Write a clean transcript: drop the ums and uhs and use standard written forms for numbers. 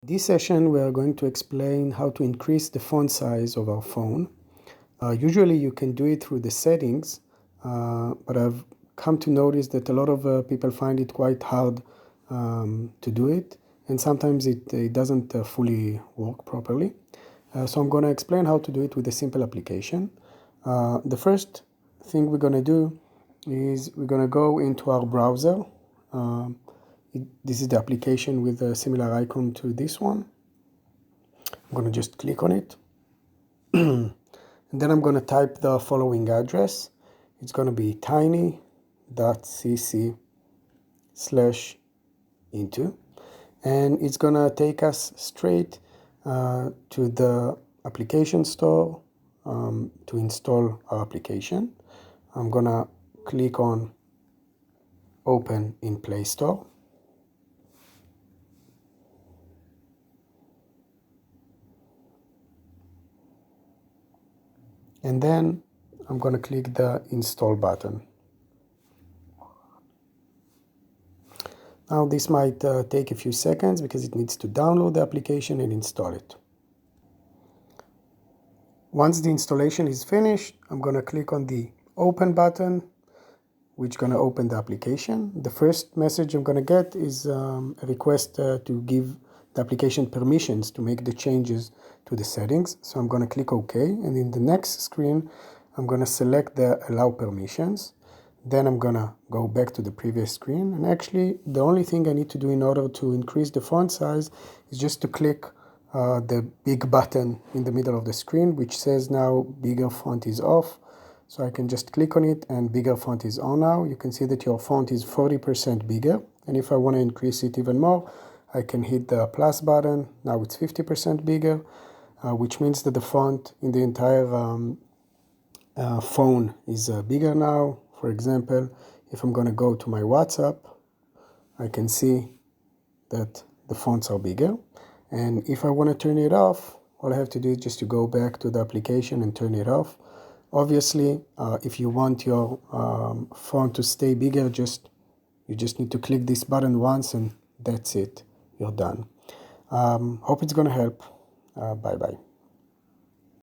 In this session, we are going to explain how to increase the font size of our phone. Usually you can do it through the settings, but I've come to notice that a lot of people find it quite hard to do it, and sometimes it doesn't fully work properly. So I'm going to explain how to do it with a simple application. The first thing we're going to do is we're going to go into our browser. This is the application with a similar icon to this one. I'm going to just click on it. And then I'm going to type the following address. It's going to be tiny.cc/Intu. And it's going to take us straight to the application store to install our application. I'm going to click on Open in Play Store. And then I'm going to click the Install button. Now this might take a few seconds because it needs to download the application and install it. Once the installation is finished, I'm going to click on the Open button, which is going to open the application. The first message I'm going to get is a request to give the application permissions to make the changes to the settings. So I'm going to click OK, and in the next screen I'm going to select the Allow Permissions. Then I'm going to go back to the previous screen, and actually the only thing I need to do in order to increase the font size is just to click the big button in the middle of the screen, which says now bigger font is off. So I can just click on it and bigger font is on now. You can see that your font is 40% bigger, and if I want to increase it even more, I can hit the plus button. Now it's 50% bigger, which means that the font in the entire phone is bigger now. For example, if I'm going to go to my WhatsApp, I can see that the fonts are bigger. And if I want to turn it off, all I have to do is just to go back to the application and turn it off. Obviously, if you want your font to stay bigger, you just need to click this button once and that's it. You're done. Hope it's going to help. Bye-bye.